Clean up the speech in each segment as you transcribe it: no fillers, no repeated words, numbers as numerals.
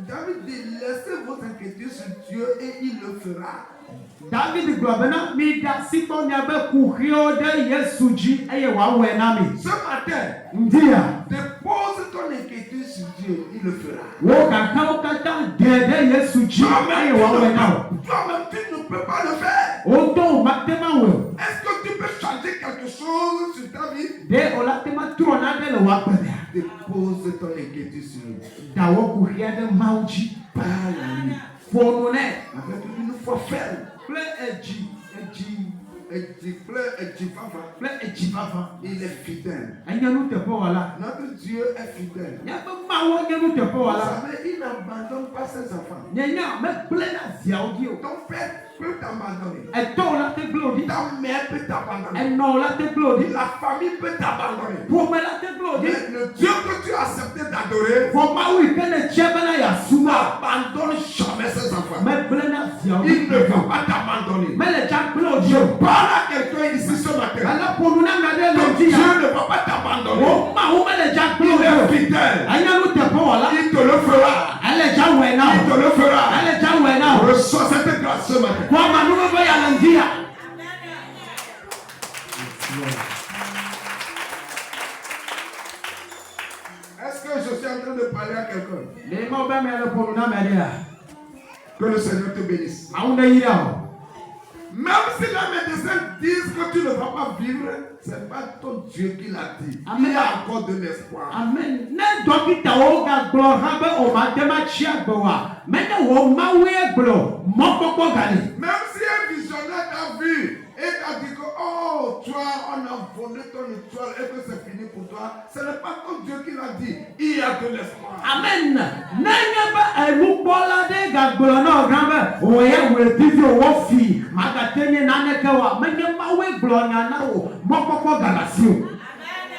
David dit, laissez vos inquiétudes sur Dieu et il le fera. David globena mi da sito nyabe kuhio de Yesuji eye wa wenami. Ce matin, Ndia. dépose ton inquiétude sur Dieu, il le fera. Wo kaka de Yesuji eye wa wenami. Toi-même, tu ne peux pas le faire. Oto matema we. Est-ce que tu peux changer quelque chose sur ta vie? De olatema trona de le wa bele. Dépose ton inquiétude sur lui. Dawo kuhia de mauji. Parle à lui. Fonone Avec une foi ferme. ple eji fafa. Il est fidèle. Anyanu tepo wala. Notre Dieu est fidèle. Nyaba mawo nyanu tepo Vous wala. savez, il n'abandonne pas ses enfants. Nyanya me ple na ziaudi o. Ton père peut t'abandonner. Eto la te glodi. Ta mère peut t'abandonner. Eno la te glodi. La famille peut t'abandonner. Pome la te glodi. Mais le Dieu que tu as accepté d'adorer Foma wi kene chebana ya suma. n'abandonne jamais ses enfants. Me ple na ziaudi. Il ne va pas t'abandonner. Me le cha glodi. Je parle à quelqu'un ici ce matin. Ala ponu na ngade Ton lodi. Dieu ne va pas t'abandonner. O ma o me le cha Il glodi. est fidèle. Anyanu tepo wala. Il te le fera. Ale cha wena. Il te le fera. Ale cha wena. Reçois cette grâce ce matin. Kwa manu ba ya landia. Est-ce que je suis en train de parler à quelqu'un? Le mo ba me le ponu na me dia. Que le Seigneur te bénisse. Aunda yira. Même si les médecins disent que tu ne vas pas vivre, ce n'est pas ton Dieu qui l'a dit. Amen. Il y a encore de l'espoir. Amen. Ne dokita o ga glo habe o ma de ma chia gbo wa. Me ne wo ma we glo mo popo gali. Même si un visionnaire t'a vu et t'a dit que oh, toi, on a volé ton étoile et que c'est fini pour toi, ce n'est pas ton Dieu qui l'a dit. Il y a de l'espoir. Amen. Nanya ba elu bola de ga glo no gambe o ye we video wo fi magatenye na ne kawa. Me ne ma we glo na na o mo popo galasio.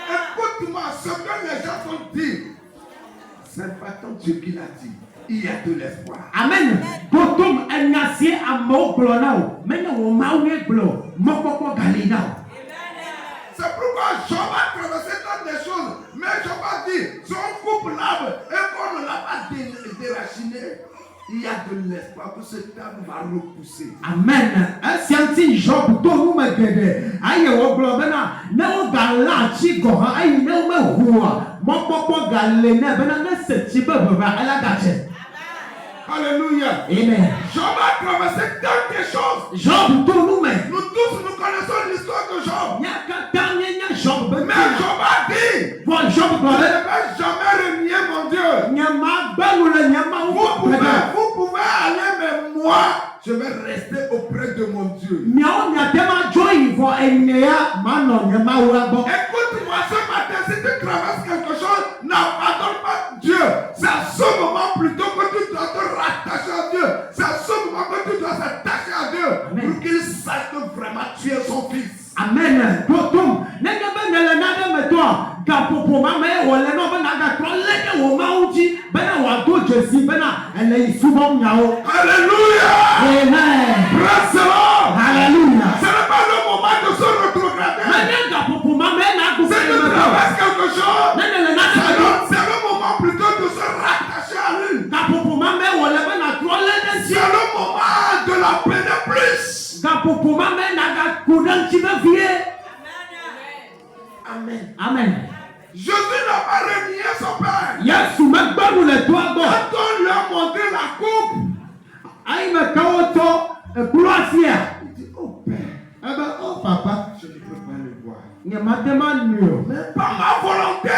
Écoute-moi, ce que les gens t'ont dit, ce n'est pas ton Dieu qui l'a dit. Il y a de l'espoir. Amen. Gotum enyasie amo glo na o. Me ne wo ma we glo mo popo gali na o. C'est pourquoi Job a traversé toutes les choses. Mais Job a dit, si on coupe l'arbre et qu'on ne l'a pas déraciné, il y a de l'espoir que cet arbre va repousser. Amen. Asianti Job to nu megede. Aye wo glo bena ne o gala chi go ha ayi ne o me huwa. Mo popo gale ne bena ne seti bebe ba ala gache. Alléluia. Amen. Job a traversé tant de choses. Job to nu me. Nous tous, nous connaissons l'histoire de Job. Nyaka tanye nya Job be. Mais Job a dit, Bon Job je glo ne vais jamais renier mon Dieu. nyama belu le nyama Vous pouvez aller, mais moi, je vais rester auprès de mon Dieu. Miao nyatema joy for enea mano nyama urabo. Écoute-moi ce matin, si tu traverses quelque chose, n'abandonne pas Dieu. C'est à ce moment plutôt que tu dois te rattacher à Dieu. C'est à ce moment que tu dois s'attacher à Dieu. Amen. Pour qu'il sache que vraiment tu es son fils. Amen. Totum. Nega benele nada meto. Gapopo mama e wole no bena ga troleke wo mauji. Bena wa do Jesi bena ele isubom nyao. Alléluia. Amen. Praise the Lord. Hallelujah. Ce n'est pas le moment de se retrograder. Nega gapopo mama e na go Si tu traverses quelque chose, Nega nada meto. c'est le moment plutôt de se rattacher à lui. Gapopo mama e wole bena troleke si. C'est le moment de l'appeler plus. Gapopo mama e na ga kudan chibe vie. Amen. Amen. Jésus n'a pas renié son père. Yesu megbaru le toa go. Quand on lui a montré la coupe, Aïe me kawoto e kuasia. il dit, oh père, Ebe oh papa. je ne peux pas le voir. Nyamatema nyo. Mais pas ma volonté,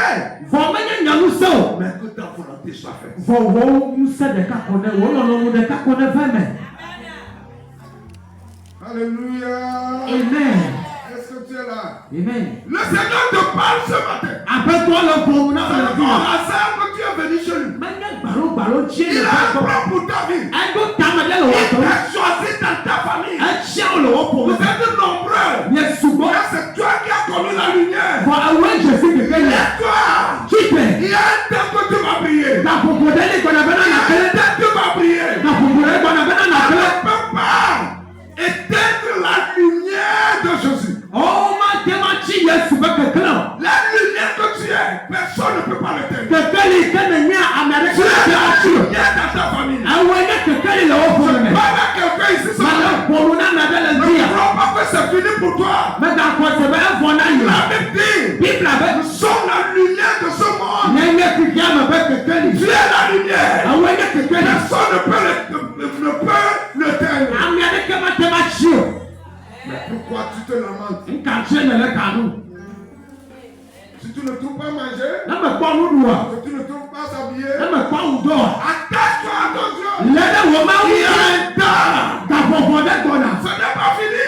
Vomenya nyalu so. mais que ta volonté soit faite. Wo muse de ka kone wo no no de ka kone veme. Alléluia. Amen. Est-ce que tu es là? Amen. Le Seigneur te parle ce matin. Après toi le pour na C'est la le vie. hasard que tu es venu chez lui. Menya baro chie Il le a un ko. plan pour ta vie. Ai go tamade le Il wo to. t'a choisi dans ta famille. Ai chia le wo pour. Vous êtes nombreux. Yesu go. Et c'est toi qui as connu la lumière. For away Jesi de Et Kenya. toi, Chipe. il y a un temps que tu vas prier. Na popo dele ko na bena Il y na a un kele. temps que tu vas prier. Na popo dele ko na bena na On kele. ne peut pas éteindre la lumière de Jésus. Oh ma tema chi Yesu be kekela. La lumière que tu es, personne ne peut pas l'éteindre. Kekeli kene nya America. Tu es la lumière Viens dans ta famille. Je Parle à quelqu'un ici ce matin. Ne crois pas que c'est fini pour toi. La Bible dit, nous sommes la lumière de ce monde. Tu es la lumière. Personne ne peut l'éteindre. Mais pourquoi tu te lamentes? Si tu ne trouves pas manger, si tu ne trouves pas s'habiller, attache-toi à ton Dieu. Il y a un temps. Ce n'est pas fini.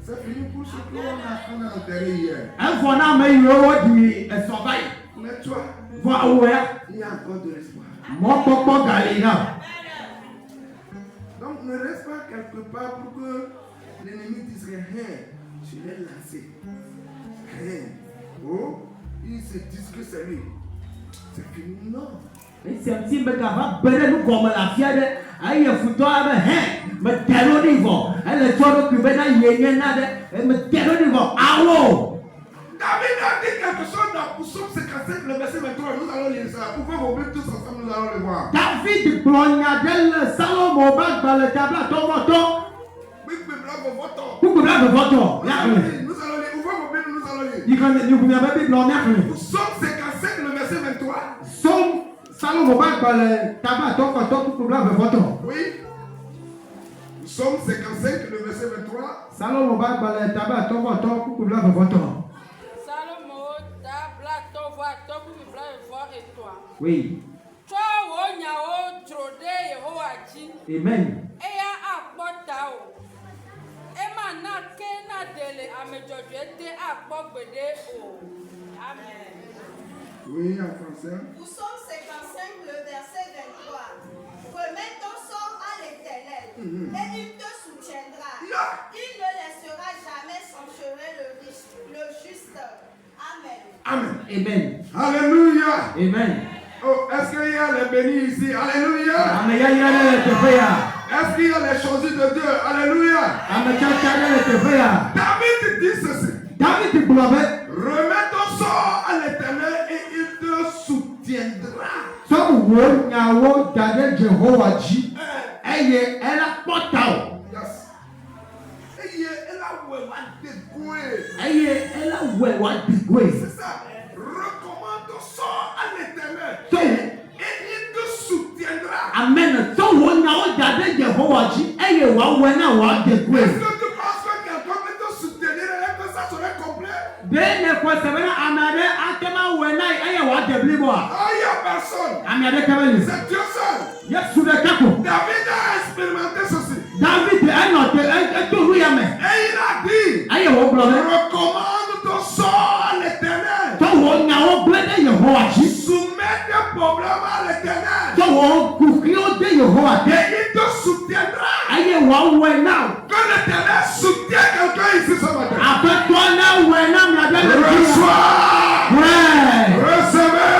C'est fini pour ceux qu'on a enterré hier. Mais toi, il y a encore de l'espoir. Donc ne reste pas quelque part pour que l'ennemi dise rien. Je l'ai lancé. Rien. Oh, ils se disent que c'est lui. C'est fini. Non. David a dit quelque chose dans Psaume 57, le verset 23. Nous allons lire ça. Vous pouvez ouvrir tous ensemble, nous allons le voir. David Blonyadel Salomon Bagbal Tabla Oui, mais bravo, voto. Nous allons Nous allons lire. Ouvrez vos Bibles, nous allons lire. Psaume 57, le verset 23. Oui. Psaume 55, le verset 23. Salomon Oui. Amen. Oui, en français. Psaume 55, le verset 23. Remets ton sort à l'Éternel et il te soutiendra. Il ne laissera jamais s'enchever le juste. Amen. Amen. Amen. Alléluia. Amen. Oh, est-ce qu'il y a les bénis ici? Alléluia. Est-ce qu'il y a les choisis de Dieu? Alléluia. David dit ceci. Remets ton sort à l'Éternel et il te soutiendra. Yes. C'est ça. Recommande ton sort à l'Éternel et il te soutiendra. Amen. Est-ce que tu penses que quelqu'un peut te soutenir et que ça serait complet? Ah, il n'y a personne. C'est Dieu seul. David a expérimenté ceci. Et il a dit, recommande ton sort à l'Éternel. Soumets tes problèmes à l'Éternel. Et il te soutiendra. Que l'Éternel soutient quelqu'un ici ce matin. Reçois. Recevez.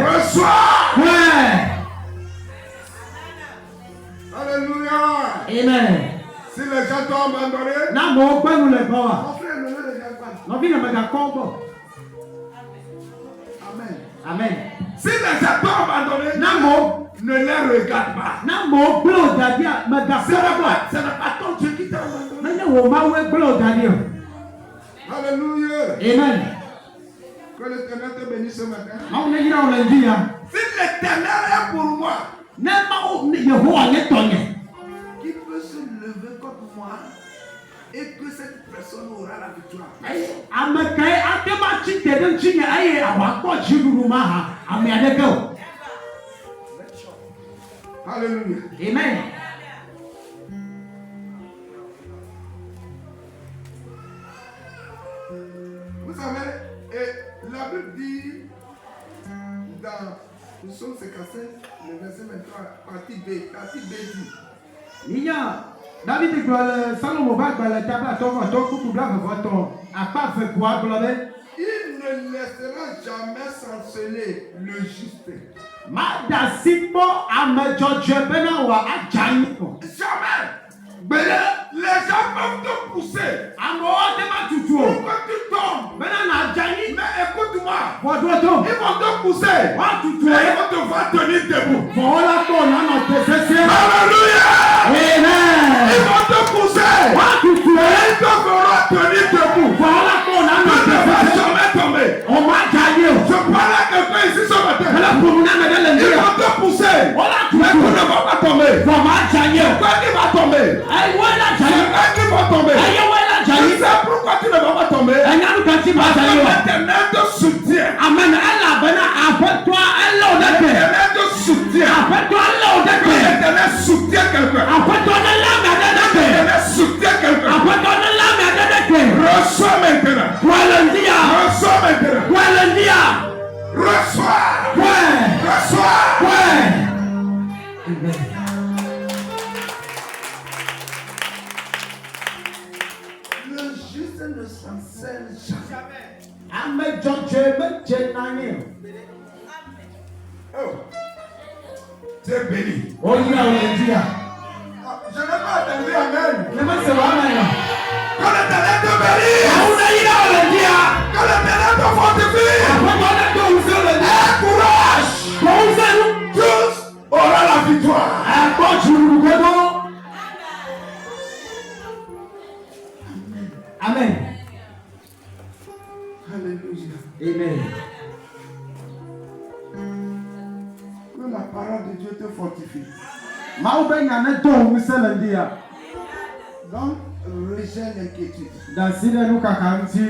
Reçois. Alléluia. Amen. Si les gens t'ont abandonné, mon frère ne les regarde pas. Amen. Amen. Si les gens t'ont abandonné, ne les regarde pas. Ce n'est pas ton Dieu qui t'a abandonné. Alléluia. Amen. Que l'Éternel te bénisse ce matin. Amen. Si l'Éternel est pour moi, qui peut se lever contre moi et que cette personne aura la victoire? Alléluia. Amen. Vous savez, et la Bible dit dans Psaume 55, le verset 23, partie B dit, David Salomon il ne laissera jamais chanceler le juste. Jamais. Mais les gens peuvent te pousser pour que tu tombes. Mais écoute-moi. Écoute-moi. Wọ́dúrótó. Ils vont te pousser. Wọ́n tutù Et ẹ̀. ils vont te voir tenir debout. Fọwọ́lá pọ̀ lánàá tẹ̀sẹ̀sẹ̀. Alléluia. Amen. Ils vont te pousser. Wọ́n tutù Et ẹ̀. ils te feront tenir debout. Fọwọ́lá pọ̀ lánàá Tu ne vas tẹ̀sẹ̀sẹ̀. jamais tomber. Ọmọ ajayé o. Je parle à quelqu'un ici ce matin. Ẹlẹ́kùnrin náà mẹ́lẹ́ lè Ils ní. vont te pousser. Wọ́lá Mais tutù. tu ne vas pas tomber. Fọmọ ajayé o. Quand il va tomber, Ẹ̀wọ́ ẹ̀lá c'est ajayé. quand il va tomber. Ẹ̀yẹ́wọ́ ẹ̀lá Tu ajayé. sais pourquoi tu ne vas pas tomber? Ẹ̀yánu kan tí ma ajayé o. L'éternel te soutient. Amen. Ẹ̀là abẹ́nà àfẹ́tọ́ ẹ̀lẹ́ òdẹ́kẹ̀. L'éternel te soutient. Àfẹ́tọ́ ẹ̀lẹ́ òdẹ́kẹ̀. L'éternel soutient quelqu'un. Àfẹ́tọ́ ẹ̀lẹ́mẹ̀ àdẹ́dẹ́kẹ̀. L'éternel soutient quelqu'un. Àfẹ́tọ́ ẹ̀lẹ́mẹ̀ àdẹ́dẹ́kẹ̀. Reçois maintenant. Wẹ̀lẹ̀ndíà. Reçois maintenant. Wẹ̀lẹ̀ndíà. Reçois. Wẹ̀. Reçois. Wẹ̀. Le juste ne s'enseigne jamais. Amẹ́jọ́jẹ́ méje náírà. Oh. Tu es béni. Ó yí àwọn Nàìjíríà. Je n'ai pas entendu amen. Ẹ má ṣe wàhálà yà. Que l'éternel te bénisse. Àwọn náà yí àwọn Nàìjíríà. Que l'éternel te fortifie. Àfẹ́tọ́ náà tó ń sọ lẹ́nu. Aie courage. Kò ń sẹ́nu. Tous auront la victoire. Ẹ̀kọ́ jùlù gbogbo. Amen. Alléluia. Amen. Que la parole de Dieu te fortifie. Maaw bɛ ɲa ne dɔw misɛlɛ di yan. Donc, rejette l'inquiétude. Dansi dɛ n'u ka kan ti.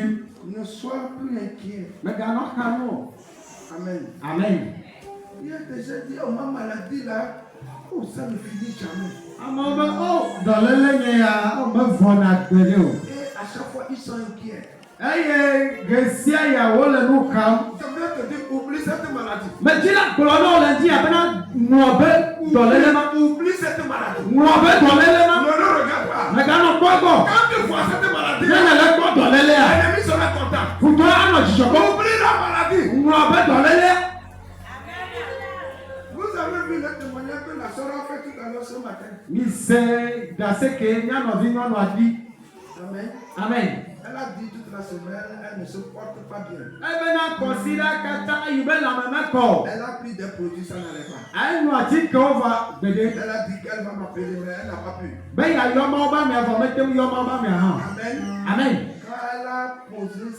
Ne sois plus inquiet. Mɛ gana kanu. Amen. Amen. Il y a déjà dit, oh ma maladie là, oh ça ne finit jamais. Amewo bɛ o dɔléle nye ya o bɛ vɔ na gbede o. Et à chaque fois, ils sont inquiets. Eye gesia yawo le n'u kam. Je viens te dire, oublie cette maladie. Mɛ tí la kplɔ náà lè di abena ŋlɔ bɛ dɔléle ma. Oublie cette maladie. Ŋlɔ bɛ dɔléle ma. Ne le regarde pas. Mɛ gana kpɔ gbɔ. Quand tu vois cette maladie, Ne lè kpɔ dɔléle a. l'ennemi sera content. Futɔ anɔ dzidzɔ kɔ. Oublie la maladie. Ŋlɔ bɛ dɔléle. Vous avez vu le témoignage que la soeur a fait tout à l'heure ce matin. Mi se dase ke mianɔvi nyɔnu adi. Amen. Amen. Elle a dit toute la semaine, elle ne se porte pas bien. Ebena kɔsi ɖa kata yi be lãmeme kɔ. Elle a pris des produits, ça n'allait pas. Enu atikewo va gbede. Elle a dit qu'elle va m'appeler, mais elle n'a pas pu. Be yayɔ mawo ba mia vɔ mete ŋu yɔ mawo ba mia hã. Amen. Amen. Quand elle a posé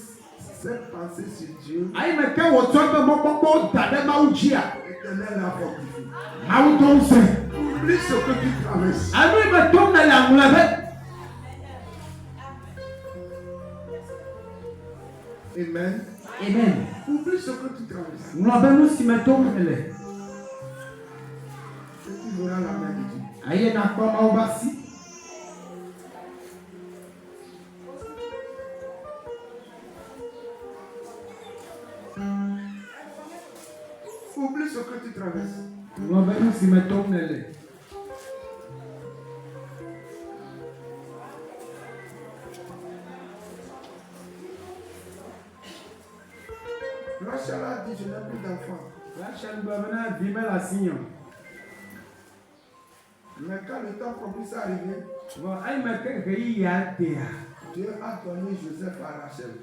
cette pensée sur Dieu, Ayi me ke wòtsɔ eƒe mɔkpɔkpɔwo da ɖe Mawu dzia. l'Éternel l'a fortifié. Mawu to ŋusẽ. Oublie ce que tu traverses. Anu yi me tom ne le aŋlɔ bɛ. Amen. Amen. Oublie ce que tu traverses. Ŋlɔ bɛ nu si me tom le. Et tu verras la main de Dieu. Eye nakpɔ Mawu ba si. Oublie ce que tu traverses. Ŋlɔ be nu si me tom le. Rachel a dit, je n'ai plus d'enfant. Rachel gblɔ bena vi mele asi nyɔ. Mais quand le temps propice est arrivé, Vɔ eyi me ke ɣeyiɣia dea. Dieu a donné Joseph à Rachel.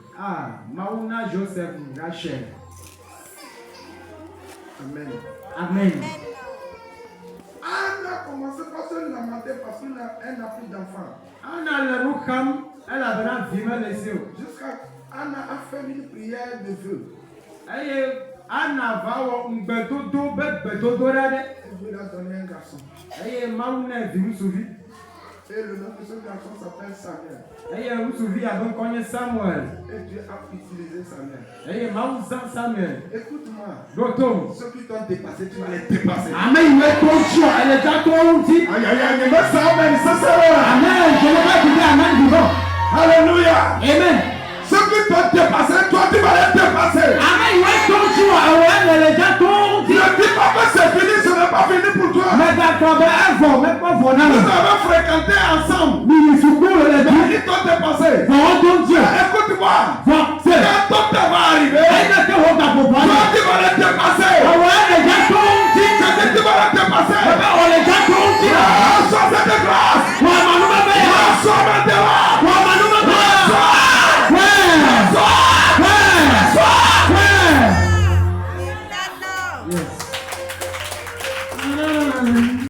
Mawu na Joseph Rachel. Amen. Amen. Anne a commencé par se lamenter parce qu'elle n'a plus d'enfant. Ana le nu xam elabena vi mele si o. Jusqu'à Anna a fait une prière de vœux. Eye Ana va wɔ ŋugbedodo be gbedodo ɖe ɖe. Et Dieu lui a donné un garçon. Eye Mawu ne vi ŋutsuvi. Et le nom de ce garçon s'appelle Samuel. Eye ŋutsuvi abe ŋkɔ nye Samuel. Et Dieu a utilisé Samuel. Eye Mawu zã Samuel. Écoute-moi. Ɖo tom. Ceux qui t'ont dépassé, tu vas les dépasser. Ame yi me to tsyɔ ele dza to wo ŋuti. Aïe, aïe, aïe, mais ça, amen, ça, c'est vrai. Amen. Jele bɛ ti di amen di bɔ. Alléluia. Amen. Ceux qui t'ont dépassé, toi, tu vas les dépasser. Ame yi me to tsyɔ ewo ele dza to wo ŋuti. Ne dis pas que c'est fini, ce n'est pas fini pour toi. Mɛ gakɔ bɛ evɔ mɛ kpɔ vɔ na Vous me. avez fréquenté ensemble. Mi yi suku le dza. Ils t'ont dépassé. Vɔ wo to tsyɔ. Écoute-moi. Vɔ se. Quand ton temps va arriver, Eyi ne ke wo gafo bɔ toi, na. tu vas les dépasser. Ewo ele dza to wo ŋuti. C'est que tu vas les dépasser. Ebe wo le dza to wo ŋuti. Reçois cette grâce. Wɔ amanu bɛ bɛ ya. Reçois maintenant. Wɔ amanu bɛ bɛ ya. Reçois. Wɛ. Reçois. Wɛ. Reçois. Wɛ. Amen.